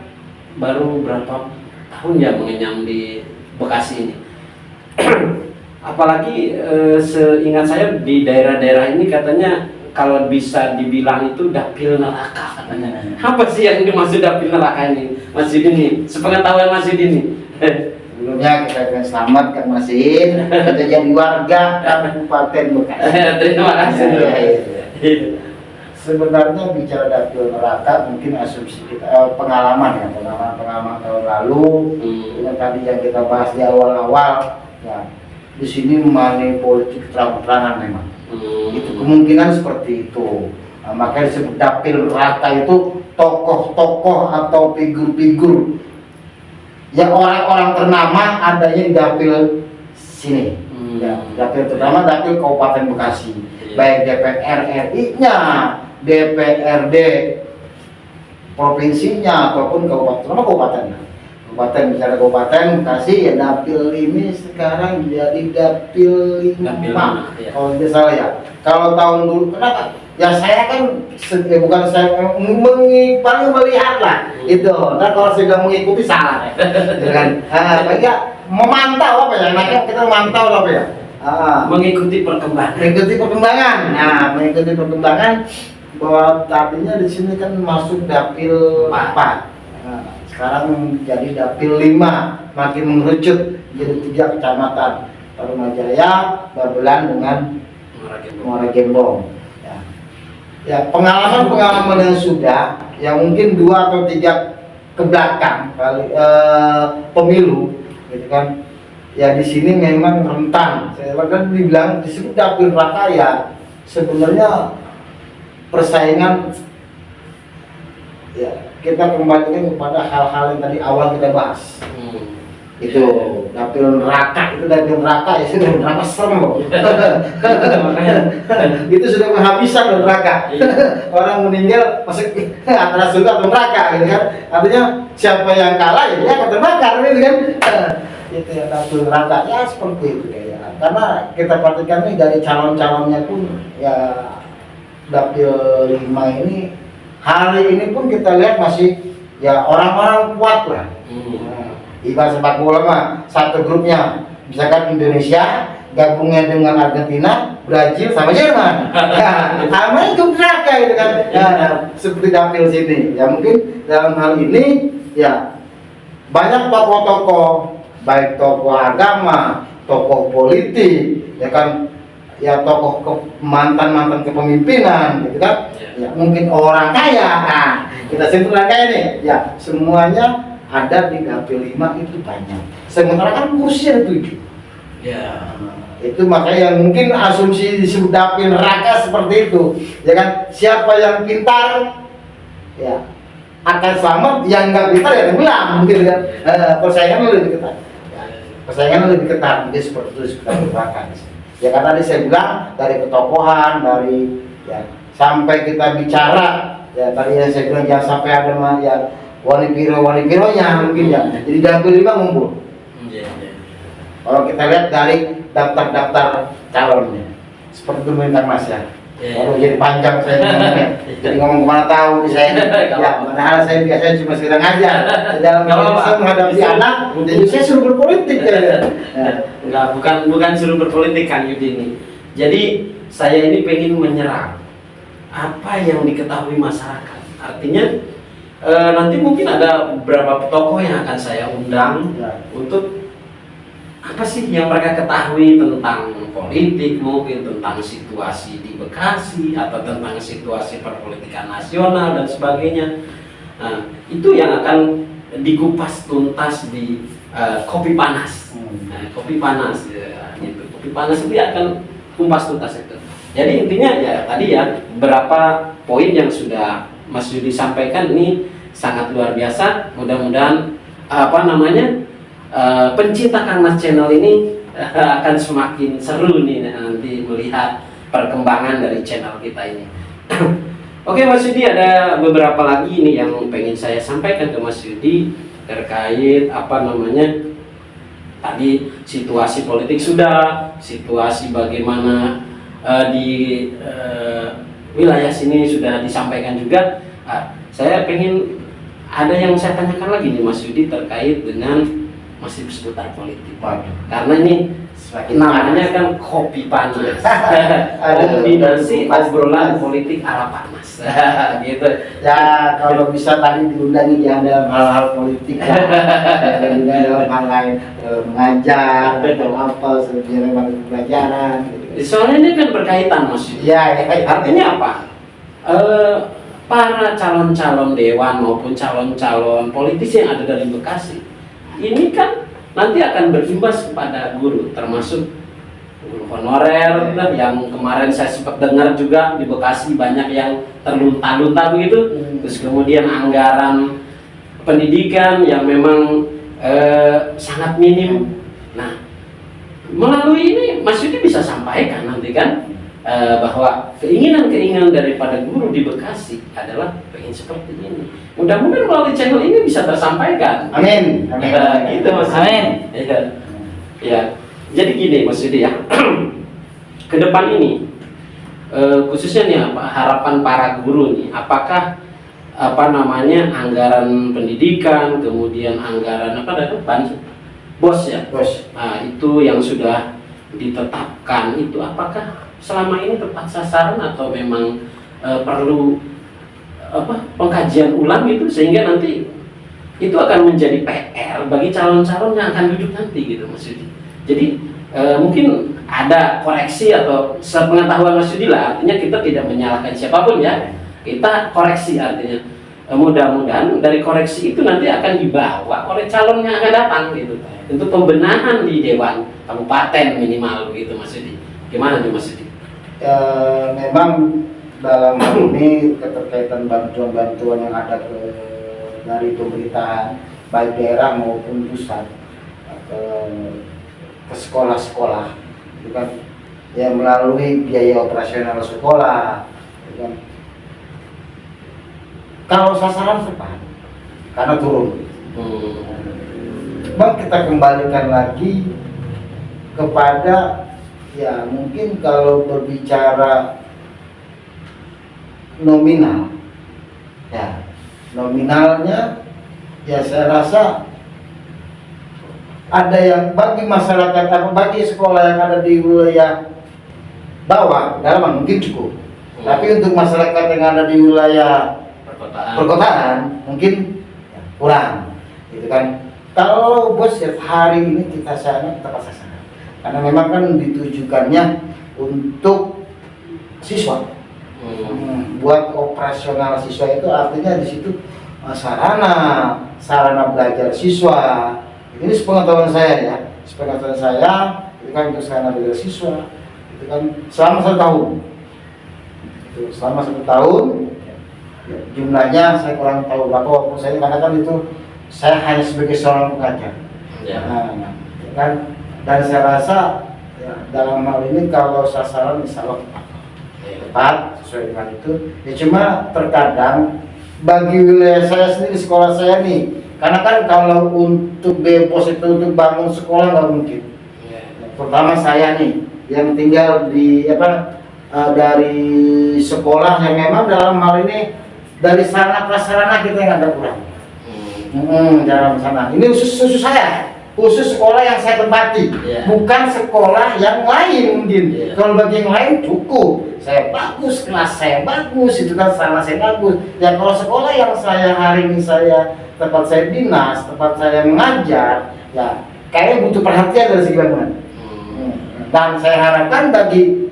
Speaker 1: baru berapa tahun ya mengenyam di Bekasi ini. Apalagi seingat saya di daerah-daerah ini katanya kalau bisa dibilang itu dapil neraka katanya. Apa sih yang dimaksud dapil neraka ini Mas Yudi ini? Sepengetahuan Mas Yudi ini.
Speaker 2: Sebelumnya kita ucapkan selamat Kang Masin, kita jadi warga Kabupaten Bekasi.
Speaker 1: Terima kasih.
Speaker 2: Sebenarnya bicara dapil neraka mungkin asumsi kita pengalaman tahun lalu. Dengan tadi yang kita bahas di awal-awal, ya di sini money politik terang-terangan memang. Itu kemungkinan seperti itu. Nah, makanya disebut dapil neraka itu tokoh-tokoh atau figur-figur yang orang-orang ternama adanya di dapil sini. Ya, dapil terutama dapil Kabupaten Bekasi, baik DPR RI-nya, DPRD provinsinya ataupun kabupaten, terutama kabupaten bicara kabupaten Bekasi ya dapil ini sekarang jadi dapil 5 kalau tidak salah ya. Kalau tahun dulu kenapa? Ya saya kan bukan saya paling melihat lah itu. Nah kalau sudah mengikuti salah, ya kan? Ya memantau apa ya? Makanya kita memantau apa ya?
Speaker 1: Mengikuti perkembangan.
Speaker 2: Mengikuti perkembangan bahwa tadinya di sini kan masuk dapil 4. Sekarang jadi dapil 5, makin mengerucut jadi 3 kecamatan, Tarumajaya, Babelan dengan Muara Gembong. Ya pengalaman yang sudah, yang mungkin 2 atau 3 ke belakang kali pemilu, gitu kan? Ya di sini memang rentan. Saya kan dibilang disebut dapil neraka ya sebenarnya persaingan. Ya kita kembalikan kepada hal-hal yang tadi awal kita bahas. Itu dapil neraka, ya sudah neraka serem loh. Itu sudah penghabisan neraka. Orang meninggal masuk antara surga atau neraka gitu kan. Artinya siapa yang kalah ya dia akan terbakar gitu kan. Itu yang dapil neraka ya seperti itu ya. Karena kita perhatikan nih dari calon-calonnya pun ya dapil 5 ini hari ini pun kita lihat masih ya orang-orang kuat lah. Ibarat sepak bola mah satu grupnya misalkan Indonesia gabungnya dengan Argentina, Brazil sama Jerman. Ya, sama itu neraka itu kan. Ya, seperti dapil sini. Ya mungkin dalam hal ini ya banyak tokoh-tokoh, baik tokoh agama, tokoh politik, ya kan, ya tokoh mantan kepemimpinan, gitu kan. Ya mungkin orang kaya. Nah, kita sebut orang kaya nih. Ya semuanya ada di dapil 5 itu banyak. Sementara kan kursinya 7. Ya. Itu makanya yang mungkin asumsi disebut dapil neraka seperti itu. Ya kan, siapa yang pintar ya akan selamat, yang nggak pintar ya tenggelam gitu kan. Persaingan lebih ketat. Ya, persaingan lebih ketat, jadi seperti itu seperti neraka. Ya kan tadi saya bilang dari ketokohan, dari ya sampai kita bicara ya tadi yang saya bilang jangan sampai ada ya wali pironya mungkin ya. Jadi dapil 5 ngumpul. Kalau kita lihat dari daftar calonnya, seperti itu minta Mas ya. Kalau jadi panjang saya ngomongnya, jadi ngomong kemana tahu di saya. Ya, padahal saya biasanya cuma sekedar ngajar. Dalam saya menghadapi anak, jadi saya suruh berpolitik ya.
Speaker 1: Enggak, bukan suruh berpolitik Kang Yudi ini. Jadi saya ini pengen menyerap apa yang diketahui masyarakat. Artinya nanti mungkin ada beberapa tokoh yang akan saya undang untuk apa sih yang mereka ketahui tentang politik, mungkin tentang situasi di Bekasi atau tentang situasi perpolitikan nasional dan sebagainya. Nah, itu yang akan dikupas tuntas di kopi panas. Kopi panas ya, gitu. Kopi panas itu akan kupas tuntas itu. Jadi intinya ya tadi ya beberapa poin yang sudah Mas Yudi sampaikan ini sangat luar biasa. Mudah-mudahan apa namanya pencinta Kangmas Channel ini akan semakin seru nih nanti melihat perkembangan dari channel kita ini. Oke Mas Yudi, ada beberapa lagi nih yang pengen saya sampaikan ke Mas Yudi terkait apa namanya tadi situasi politik sudah, situasi bagaimana di wilayah sini sudah disampaikan juga. Saya pengen ada yang saya tanyakan lagi nih Mas Yudi terkait dengan masih seputar politik. Karena ini namanya kan kopi panas. Kombinasi obrolan politik ala panas. Gitu.
Speaker 2: Ya kalau bisa tadi diundangi ya dalam hal-hal politik ya. Dan juga dalam hal lain mengajar atau apa sebenarnya pelajaran.
Speaker 1: Soalnya ini kan berkaitan Mas Yudi.
Speaker 2: Ya,
Speaker 1: Artinya apa? Para calon-calon dewan maupun calon-calon politisi yang ada dari Bekasi ini kan nanti akan berimbas kepada guru, termasuk guru honorer yang kemarin saya sempat dengar juga di Bekasi banyak yang terlunta-lunta begitu. Terus kemudian anggaran pendidikan yang memang sangat minim. Nah, melalui ini Mas Yudi bisa sampaikan nanti kan bahwa keinginan-keinginan daripada guru di Bekasi adalah pengen seperti ini. Mudah-mudahan melalui channel ini bisa tersampaikan.
Speaker 2: Amin. Amin.
Speaker 1: Gitu Mas.
Speaker 2: Amin.
Speaker 1: Ya. Jadi gini Mas Yudi ya. Ke depan ini khususnya nih apa harapan para guru nih, apakah apa namanya anggaran pendidikan, kemudian anggaran apa ada bos ya?
Speaker 2: Bos.
Speaker 1: Nah, itu yang sudah ditetapkan itu apakah selama ini tepat sasaran atau memang perlu pengkajian ulang gitu sehingga nanti itu akan menjadi PR bagi calon-calon yang akan duduk nanti gitu Mas Yudi. Jadi mungkin ada koreksi atau sepengetahuan Mas Yudi lah, artinya kita tidak menyalahkan siapapun ya, kita koreksi artinya mudah-mudahan dari koreksi itu nanti akan dibawa oleh calon yang akan datang gitu untuk pembenahan di Dewan Kabupaten minimal gitu Mas Yudi. Gimana nih Mas Yudi?
Speaker 2: Memang dalam hal ini keterkaitan bantuan-bantuan yang ada dari pemerintahan baik daerah maupun pusat ke sekolah-sekolah itu kan ya melalui biaya operasional sekolah itu kan. Kalau sasaran tepat karena turun. Bang kita kembalikan lagi kepada ya mungkin kalau berbicara nominal ya nominalnya ya saya rasa ada yang bagi masyarakat atau bagi sekolah yang ada di wilayah bawah dalam mungkin cukup tapi untuk masyarakat yang ada di wilayah perkotaan mungkin ya, kurang gitu kan. Kalau bos ya hari ini kita sana tepat sasaran karena memang kan ditujukannya untuk siswa. Buat operasional siswa itu artinya di situ sarana belajar siswa. Ini sepengetahuan saya ya, sepengetahuan saya itu kan untuk sarana belajar siswa itu kan selama 1 tahun. Itu selama 1 tahun ya, jumlahnya saya kurang tahu berapa waktu saya karena kan itu saya hanya sebagai seorang pengajar.
Speaker 1: Ya.
Speaker 2: Nah, kan dan saya rasa ya, dalam hal ini kalau sasaran insya Allah tepat sesuai dengan itu ya cuma terkadang bagi wilayah saya sendiri sekolah saya nih karena kan kalau untuk bepos itu untuk bangun sekolah nggak mungkin ya, pertama saya nih yang tinggal di dari sekolah yang memang dalam hal ini dari sarana prasarana kita yang ada kurang dalam sana ini khusus saya khusus sekolah yang saya tempati, bukan sekolah yang lain mungkin. Kalau bagi yang lain cukup, saya bagus, kelas saya bagus, itu kan sarana saya bagus. Ya kalau sekolah yang saya hari ini tempat saya dinas, tempat saya mengajar, ya kayaknya butuh perhatian dari segi bangunan. Dan saya harapkan bagi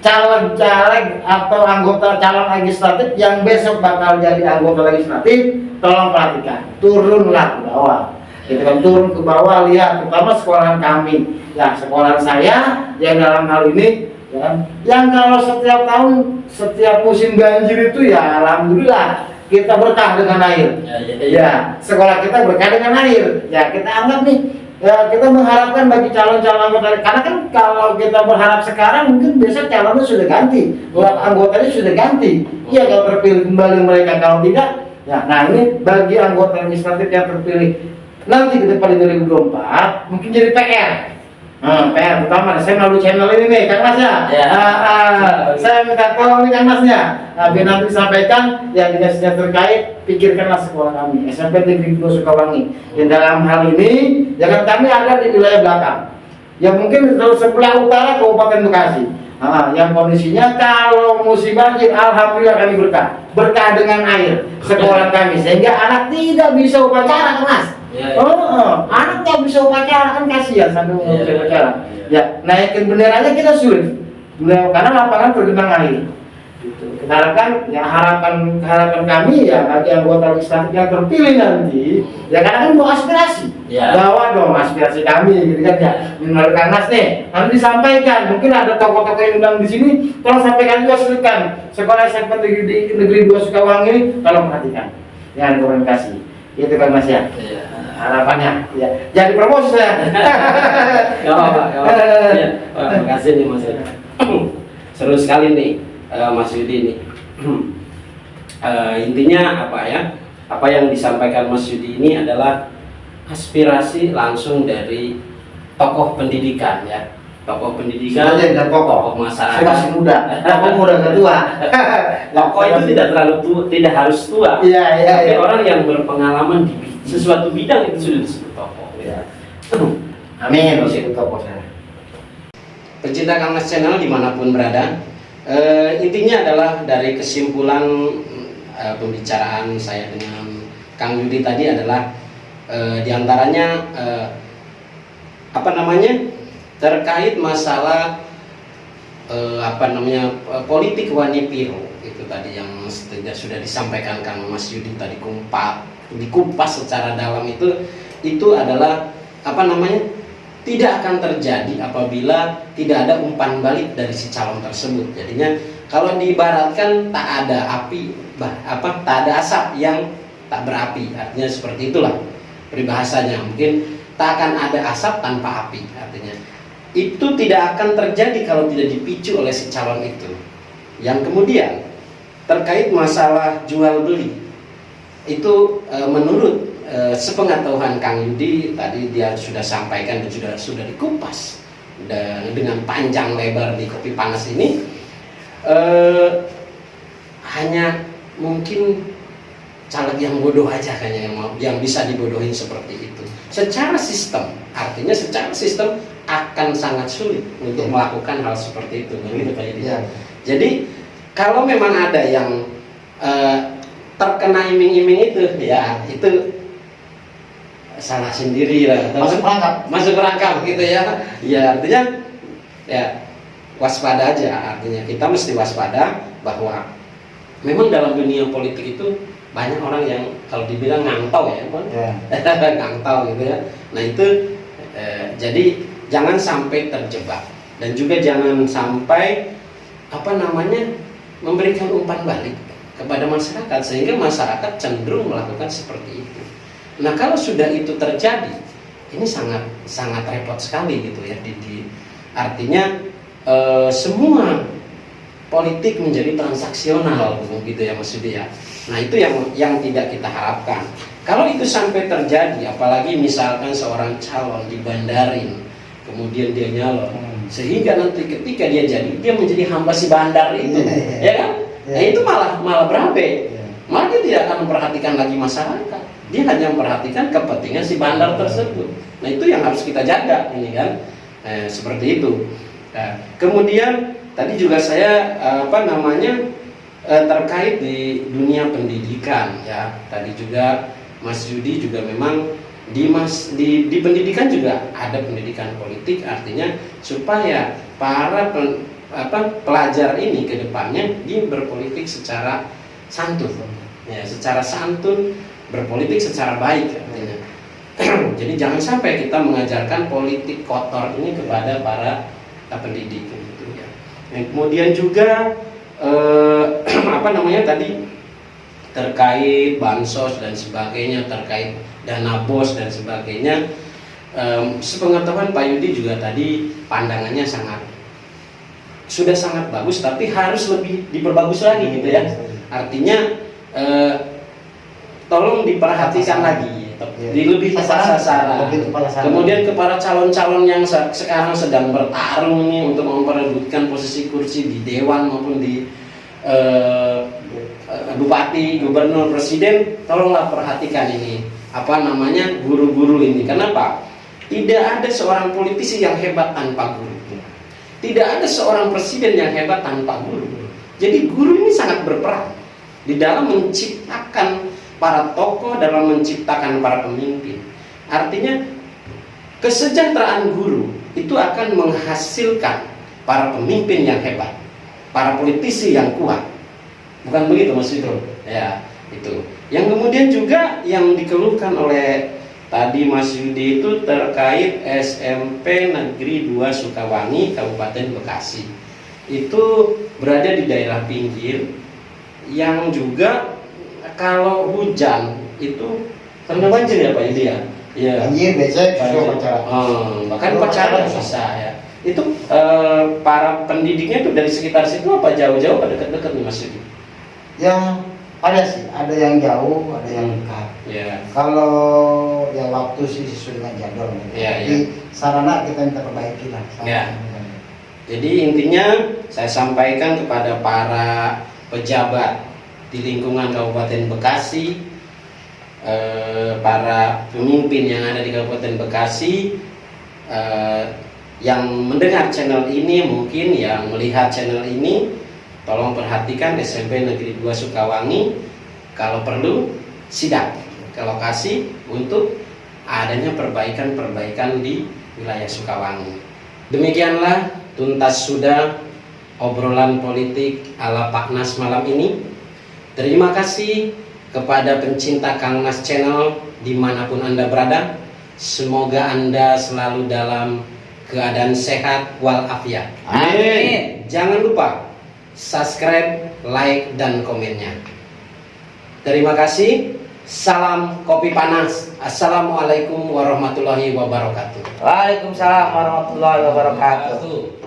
Speaker 2: caleg-caleg atau anggota calon legislatif yang besok bakal jadi anggota legislatif, tolong perhatikan, turunlah ke bawah. Gitu kan, turun ke bawah, lihat terutama sekolahan kami ya sekolahan saya yang dalam hal ini ya kan, yang kalau setiap tahun setiap musim banjir itu ya alhamdulillah kita berkah dengan air. Ya, sekolah kita berkah dengan air. Ya, kita anggap nih, ya, kita mengharapkan bagi calon-calon anggota, karena kan kalau kita berharap sekarang mungkin besok calonnya sudah ganti, anggotanya sudah ganti. Ya, kalau terpilih kembali mereka, kalau tidak, ya. Nah, ini bagi anggota legislatif yang terpilih nanti ke depan di 2024 mungkin jadi PR. PR pertama, saya melalui channel ini nih, Kang Mas ya. Saya minta tolong nih Kang Masnya, biar nanti disampaikan yang dinas-dinas terkait, pikirkanlah sekolah kami, SMP Negeri 2 Sukawangi. Dan dalam hal ini, jangan kami ada di wilayah belakang. Ya mungkin sebelah utara Kabupaten Bekasi. Yang kondisinya kalau musim banjir, alhamdulillah kami berkah dengan air sekolah kami, sehingga anak tidak bisa upacara, Kang Mas. Anak nggak bisa upacara, kan kasihan sambil upacara. Ya, naikin benderanya kita sulit, karena lapangan tergenang air. Kita harapkan, ya harapan kami ya bagi anggota legislatif yang terpilih nanti, ya karena kan mau aspirasi, bawa dong aspirasi kami, gitu kan ya. Melalui Kang Mas nih, nanti disampaikan. Mungkin ada tokoh-tokoh yang undang di sini, tolong sampaikan juga sulitkan sekolah SMP Negeri 2 Sukawangi, tolong perhatikan. Ya, komunikasi. Itu Kang Mas ya. Harapannya ya jadi promosi saya.
Speaker 1: Gak apa-apa. Terima kasih nih Mas. Seru sekali nih Mas Yudi nih. Intinya apa ya? Apa yang disampaikan Mas Yudi ini adalah aspirasi langsung dari tokoh pendidikan ya. Tokoh pendidikan
Speaker 2: dan tokoh
Speaker 1: masyarakat.
Speaker 2: Saya masih muda, tokoh muda gak tua.
Speaker 1: Tokoh itu tidak terlalu tua, tidak harus tua. Tapi orang yang berpengalaman di sesuatu bidang itu sudah disebut tokoh. Ya.
Speaker 2: Amin. Disebut tokoh saya.
Speaker 1: Pencinta Kang Mas Channel dimanapun berada, intinya adalah dari kesimpulan pembicaraan saya dengan Kang Yudi tadi adalah diantaranya terkait masalah politik wanipiro itu tadi yang sudah disampaikan Kang Mas Yudi tadi dikupas secara dalam itu adalah tidak akan terjadi apabila tidak ada umpan balik dari si calon tersebut. Jadinya kalau diibaratkan tak ada api, tak ada asap yang tak berapi, artinya seperti itulah peribahasanya. Mungkin tak akan ada asap tanpa api, artinya itu tidak akan terjadi kalau tidak dipicu oleh si calon itu. Yang kemudian terkait masalah jual beli itu menurut sepengetahuan Kang Yudi tadi dia sudah sampaikan dan sudah dikupas dan dengan panjang lebar di Kopi Panas ini, hanya mungkin caleg yang bodoh aja kayaknya yang bisa dibodohin seperti itu. Secara sistem, artinya secara sistem akan sangat sulit untuk melakukan hal seperti itu. Jadi kalau memang ada yang terkena iming-iming itu, ya itu salah sendiri lah. Masuk perangkap gitu ya. Ya artinya ya waspada aja. Artinya kita mesti waspada bahwa memang dalam dunia politik itu banyak orang yang kalau dibilang ngantau ya, ngantau gitu ya. Nah itu jadi jangan sampai terjebak dan juga jangan sampai memberikan umpan balik kepada masyarakat sehingga masyarakat cenderung melakukan seperti itu. Nah kalau sudah itu terjadi, ini sangat repot sekali gitu ya. Artinya semua politik menjadi transaksional gitu ya maksudnya. Nah itu yang tidak kita harapkan. Kalau itu sampai terjadi, apalagi misalkan seorang calon dibandarin, kemudian dia nyalon, sehingga nanti ketika dia menjadi hamba si bandar itu, ya kan? Nah itu malah berabe. Malah dia tidak akan memperhatikan lagi masyarakat. Dia hanya memperhatikan kepentingan si bandar tersebut. Nah itu yang harus kita jaga ini kan, seperti itu. Nah, kemudian tadi juga saya terkait di dunia pendidikan ya. Tadi juga Mas Yudi juga memang di pendidikan juga ada pendidikan politik, artinya supaya para pelajar ini ke depannya dia berpolitik secara santun, ya, secara santun, berpolitik secara baik artinya. Jadi jangan sampai kita mengajarkan politik kotor ini kepada para pendidik gitu ya. Dan kemudian juga tadi terkait bansos dan sebagainya, terkait dana BOS dan sebagainya. Sepengetahuan Pak Yudi juga tadi pandangannya sudah sangat bagus, tapi harus lebih diperbagus lagi gitu ya. Artinya tolong diperhatikan lagi, lebih tepat sasaran. Kemudian kepada calon-calon yang sekarang sedang bertarung nih untuk memperebutkan posisi kursi di dewan maupun di bupati, gubernur, presiden, tolonglah perhatikan ini guru-guru ini. Kenapa? Tidak ada seorang politisi yang hebat tanpa guru. Tidak ada seorang presiden yang hebat tanpa guru. Jadi guru ini sangat berperan di dalam menciptakan para tokoh, dalam menciptakan para pemimpin. Artinya kesejahteraan guru itu akan menghasilkan para pemimpin yang hebat, para politisi yang kuat. Bukan begitu Mas Yudro? Ya, itu. Yang kemudian juga yang dikeluhkan oleh tadi Mas Yudi itu terkait SMP Negeri 2 Sukawangi, Kabupaten Bekasi. Itu berada di daerah pinggir yang juga kalau hujan itu terkena banjir ya Pak Yudi ya? Iya.
Speaker 2: Banjir biasanya pacaran.
Speaker 1: Bahkan pacaran bisa ya. Itu para pendidiknya tuh dari sekitar situ apa jauh-jauh pada dekat-dekat nih Mas Yudi?
Speaker 2: Ya ada sih, ada yang jauh, ada yang dekat.
Speaker 1: Ya.
Speaker 2: Kalau ya waktu sih sesuai dengan jadwal.
Speaker 1: Ya,
Speaker 2: Jadi sarana kita minta perbaiki lah.
Speaker 1: Ya. Jadi intinya saya sampaikan kepada para pejabat di lingkungan Kabupaten Bekasi, para pemimpin yang ada di Kabupaten Bekasi, yang mendengar channel ini, mungkin yang melihat channel ini, tolong perhatikan SMP Negeri 2 Sukawangi. Kalau perlu sidak ke lokasi untuk adanya perbaikan-perbaikan di wilayah Sukawangi. Demikianlah tuntas sudah obrolan politik ala Pak Nas malam ini. Terima kasih kepada pencinta Kang Nas Channel dimanapun Anda berada. Semoga Anda selalu dalam keadaan sehat walafiat.
Speaker 3: Amin.
Speaker 1: Jangan lupa subscribe, like, dan komennya. Terima kasih. Salam kopi panas. Assalamualaikum warahmatullahi wabarakatuh.
Speaker 3: Waalaikumsalam warahmatullahi wabarakatuh.